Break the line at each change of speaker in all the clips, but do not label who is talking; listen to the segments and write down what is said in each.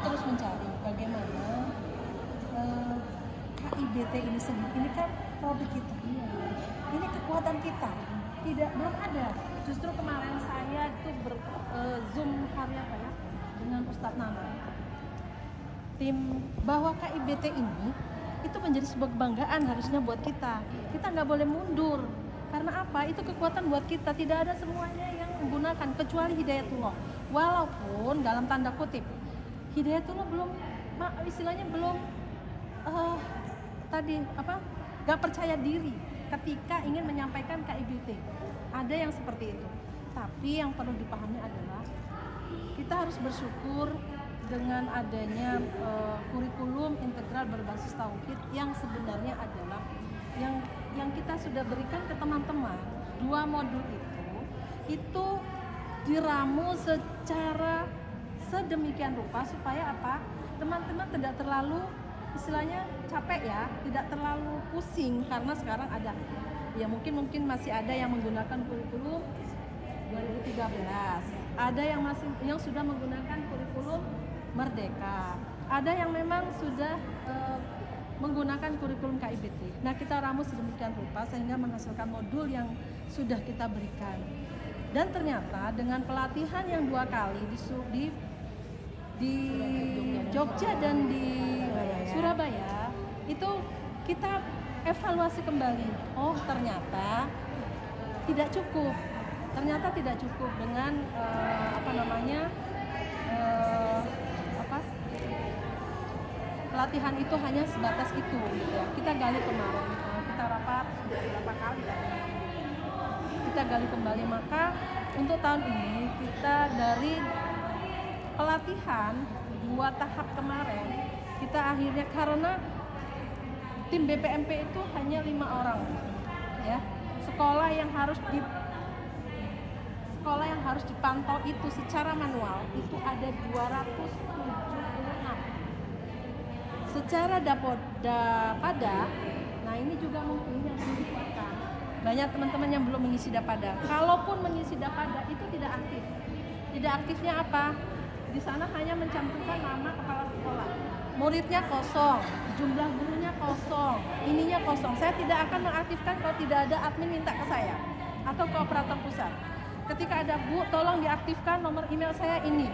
terus mencari bagaimana KIBT ini sendiri. Ini kan produk kita, ini kekuatan kita. Belum ada. Justru kemarin saya itu zoom hari apa ya dengan Ustadz Nana, tim bahwa KIBT ini itu menjadi sebuah kebanggaan harusnya buat kita. Kita nggak boleh mundur. Karena apa? Itu kekuatan buat kita. Tidak ada semuanya yang menggunakan kecuali Hidayatullah. Walaupun dalam tanda kutip Hidayatullah belum, istilahnya belum nggak percaya diri ketika ingin menyampaikan KIBT. Ada yang seperti itu. Tapi yang perlu dipahami adalah kita harus bersyukur dengan adanya kurikulum integral berbasis tauhid yang sebenarnya adalah yang kita sudah berikan ke teman-teman. 2 modul itu diramu secara sedemikian rupa supaya apa? Teman-teman tidak terlalu istilahnya capek ya, tidak terlalu pusing karena sekarang ada ya mungkin masih ada yang menggunakan kurikulum 2013, ada yang sudah menggunakan kurikulum Merdeka, ada yang memang sudah menggunakan kurikulum KIBT. Nah, kita ramu sedemikian rupa sehingga menghasilkan modul yang sudah kita berikan. Dan ternyata dengan pelatihan yang 2 kali di Jogja dan di Surabaya itu kita evaluasi kembali. Oh, ternyata tidak cukup. Ternyata tidak cukup dengan pelatihan itu hanya sebatas itu gitu ya. Kita gali kemarin, kita rapat beberapa kali. Kita gali kembali, maka untuk tahun ini kita dari pelatihan 2 tahap kemarin kita akhirnya karena tim BPMP itu hanya 5 orang ya. Sekolah yang dipantau itu secara manual itu ada 276. Secara Dapada, nah ini juga mungkin yang dikuatkan. Banyak teman-teman yang belum mengisi Dapada. Kalaupun mengisi Dapada itu tidak aktif. Tidak aktifnya apa? Di sana hanya mencantumkan nama kepala sekolah. Muridnya kosong, jumlah gurunya kosong, ininya kosong. Saya tidak akan mengaktifkan kalau tidak ada admin minta ke saya atau ke operator pusat. Ketika ada Bu, tolong diaktifkan nomor email saya ini.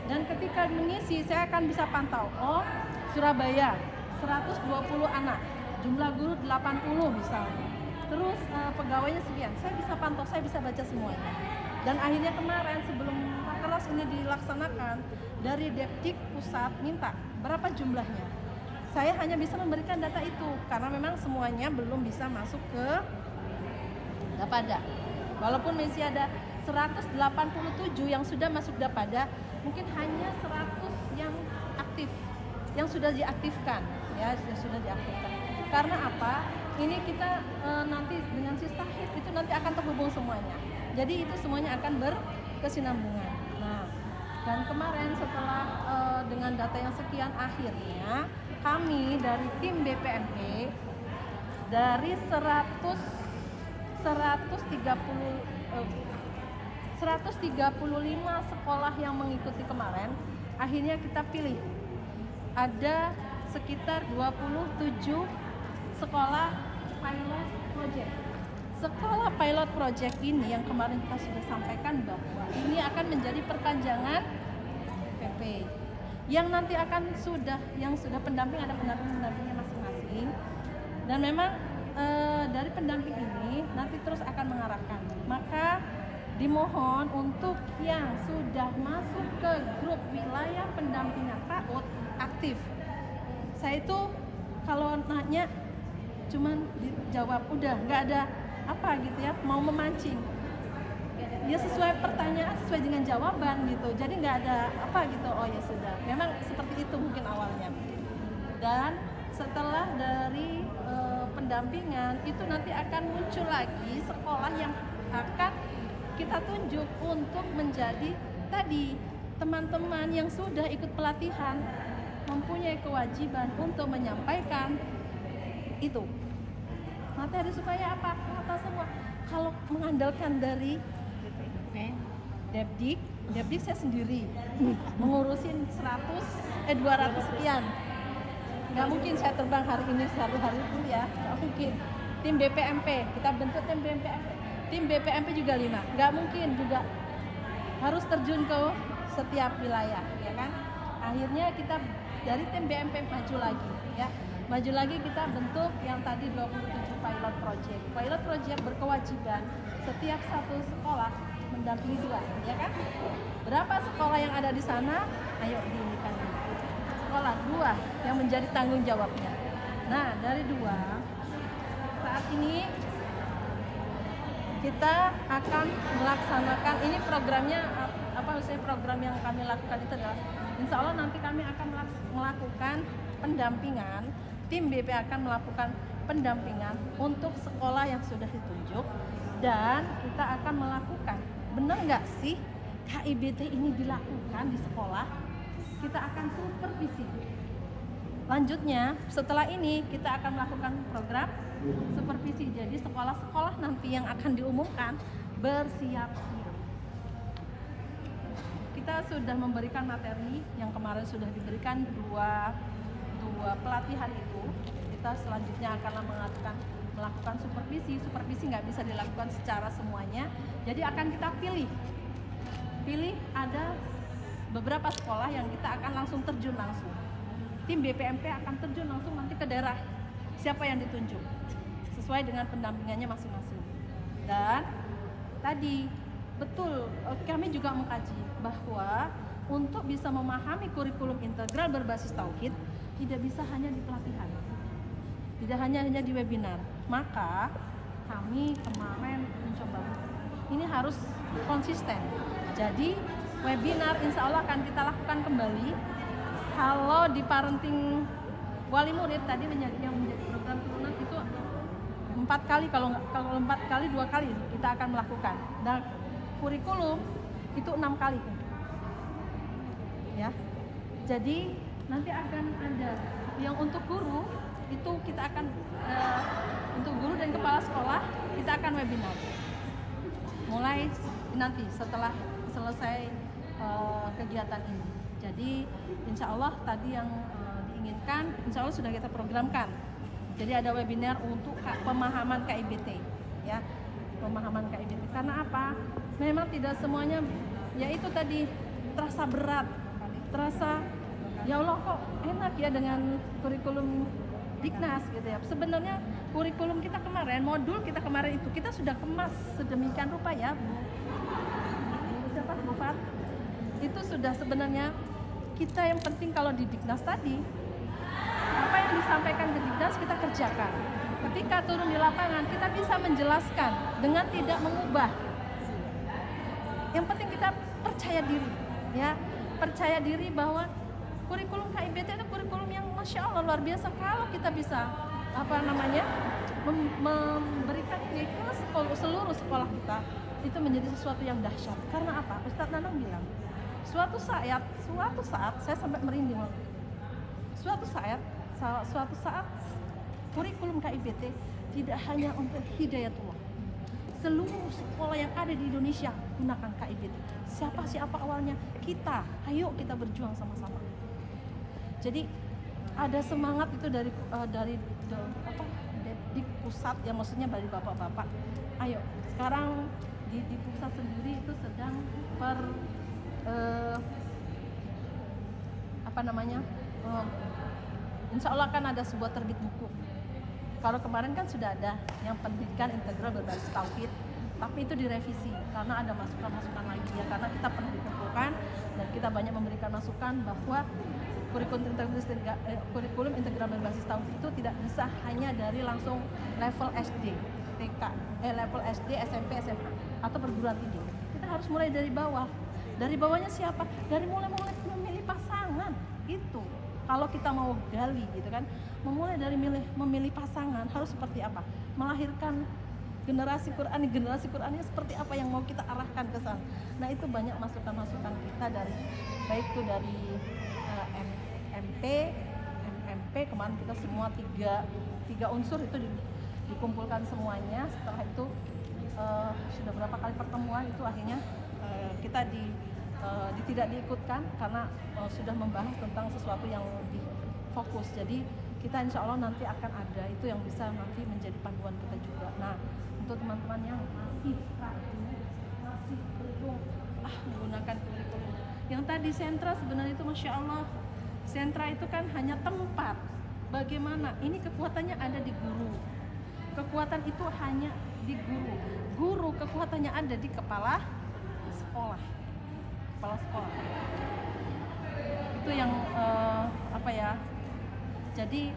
Dan ketika mengisi, saya akan bisa pantau. Oh, Surabaya 120 anak, jumlah guru 80 misalnya. Terus pegawainya sekian. Saya bisa pantau, saya bisa baca semuanya. Dan akhirnya kemarin sebelum rakernas ini dilaksanakan, dari Depdik pusat minta berapa jumlahnya. Saya hanya bisa memberikan data itu karena memang semuanya belum bisa masuk ke Dapada. Walaupun masih ada 187 yang sudah masuk Dapada, mungkin hanya 100 yang aktif, yang sudah diaktifkan ya, sudah diaktifkan. Karena apa? Ini kita nanti dengan Sistahid itu nanti akan terhubung semuanya. Jadi itu semuanya akan berkesinambungan. Nah, dan kemarin setelah dengan data yang sekian, akhirnya kami dari tim BPMP dari 135 sekolah yang mengikuti kemarin, akhirnya kita pilih ada sekitar 27 sekolah pilot project. Sekolah pilot project ini yang kemarin kita sudah sampaikan bahwa ini akan menjadi perpanjangan PP. Yang nanti akan yang sudah pendamping, ada pendampingnya masing-masing. Dan memang dari pendamping ini nanti terus akan mengarahkan. Maka dimohon untuk yang sudah masuk ke grup wilayah pendampingan PAUD aktif. Saya itu kalau nanya cuman dijawab udah, nggak ada apa gitu ya, mau memancing ya sesuai pertanyaan, sesuai dengan jawaban gitu, jadi nggak ada apa gitu. Oh ya sudah, memang seperti itu mungkin awalnya. Dan setelah dari pendampingan itu nanti akan muncul lagi sekolah yang akan kita tunjuk untuk menjadi tadi teman-teman yang sudah ikut pelatihan mempunyai kewajiban untuk menyampaikan itu materi supaya apa? Rata semua. Kalau mengandalkan dari Depdik Depdik saya sendiri mengurusin 200 sekian. Nggak mungkin saya terbang hari ini satu hari itu ya, nggak mungkin. Tim BPMP, kita bentuk tim BPMP. Tim BPMP juga 5, nggak mungkin juga harus terjun ke setiap wilayah, ya kan? Akhirnya kita dari tim BPMP maju lagi, ya. Maju lagi kita bentuk yang tadi 27 pilot project. Pilot project berkewajiban setiap satu sekolah mendampingi 2, ya kan? Berapa sekolah yang ada di sana? Ayo diindikan. Sekolah 2 yang menjadi tanggung jawabnya. Nah, dari 2 saat ini kita akan melaksanakan ini programnya program yang kami lakukan itu adalah insya Allah nanti kami akan melakukan pendampingan, tim BP akan melakukan pendampingan untuk sekolah yang sudah ditunjuk, dan kita akan melakukan, benar nggak sih KIBT ini dilakukan di sekolah? Kita akan supervisi. Lanjutnya setelah ini kita akan melakukan program supervisi. Jadi sekolah-sekolah nanti yang akan diumumkan bersiap-siap. Kita sudah memberikan materi yang kemarin sudah diberikan dua pelatihan itu. Kita selanjutnya akan melakukan supervisi. Supervisi nggak bisa dilakukan secara semuanya. Jadi akan kita pilih ada beberapa sekolah yang kita akan langsung terjun langsung. Tim BPMP akan terjun langsung nanti ke daerah siapa yang ditunjuk sesuai dengan pendampingannya masing-masing. Dan tadi betul kami juga mengkaji bahwa untuk bisa memahami kurikulum integral berbasis tauhid tidak bisa hanya di pelatihan, tidak hanya di webinar. Maka kami kemarin mencoba ini harus konsisten. Jadi webinar insya Allah akan kita lakukan kembali. Kalau di parenting wali murid tadi yang menjadi program turunan itu 4 kali, kalau 4 kali 2 kali kita akan melakukan. Dan kurikulum itu 6 kali, ya. Jadi nanti akan ada yang untuk guru itu kita akan untuk guru dan kepala sekolah kita akan webinar. Mulai nanti setelah selesai kegiatan ini. Jadi insya Allah tadi yang diinginkan insya Allah sudah kita programkan. Jadi ada webinar untuk pemahaman KIBT, ya, pemahaman KIBT. Karena apa? Memang tidak semuanya, ya itu tadi terasa berat, terasa ya Allah kok enak ya dengan kurikulum Diknas gitu ya. Sebenarnya kurikulum kita kemarin, modul kita kemarin itu kita sudah kemas sedemikian rupa ya, Bu Fat. Itu sudah sebenarnya kita yang penting kalau di Diknas tadi apa yang disampaikan ke Diknas kita kerjakan. Ketika turun di lapangan kita bisa menjelaskan dengan tidak mengubah. Yang penting kita percaya diri, ya, percaya diri bahwa kurikulum KIBT itu kurikulum yang masya Allah luar biasa. Kalau kita bisa memberikan ini ke seluruh sekolah kita, itu menjadi sesuatu yang dahsyat. Karena apa? Ustadz Nanang bilang, suatu saat saya sampai merinding. Suatu saat kurikulum KIBT tidak hanya untuk hidayatullah. Seluruh sekolah yang ada di Indonesia gunakan KIBT. Siapa awalnya? Kita. Ayo kita berjuang sama-sama. Jadi ada semangat itu dari Depdik pusat ya, maksudnya dari bapak-bapak. Ayo sekarang di pusat sendiri itu sedang insya Allah kan ada sebuah terbit buku. Kalau kemarin kan sudah ada yang pendidikan integral berbasis tauhid, tapi itu direvisi karena ada masukan-masukan lagi ya, karena kita pernah dikumpulkan dan kita banyak memberikan masukan bahwa kurikulum integral berbasis tauhid itu tidak bisa hanya dari langsung level SD, TK, level SD, SMP, SMA atau perguruan tinggi. Kita harus mulai dari bawah. Dari bawahnya siapa? Dari mulai memilih pasangan itu. Kalau kita mau gali gitu kan, memulai dari memilih pasangan harus seperti apa? Melahirkan generasi Qur'annya seperti apa yang mau kita arahkan ke sana. Nah, itu banyak masukan-masukan kita dari baik itu dari MP kemarin kita semua tiga unsur itu dikumpulkan semuanya. Setelah itu sudah berapa kali pertemuan itu akhirnya kita tidak diikutkan karena sudah membahas tentang sesuatu yang lebih fokus. Jadi kita insya Allah nanti akan ada itu yang bisa nanti menjadi panduan kita juga. Nah, untuk teman-teman yang masih ragu, masih belum menggunakan kurikulum yang tadi sentra, sebenarnya itu Masya Allah, sentra itu kan hanya tempat. Bagaimana? Ini kekuatannya ada di guru. Kekuatan itu hanya di guru. Guru kekuatannya ada di kepala sekolah. Kepala sekolah. Itu yang Jadi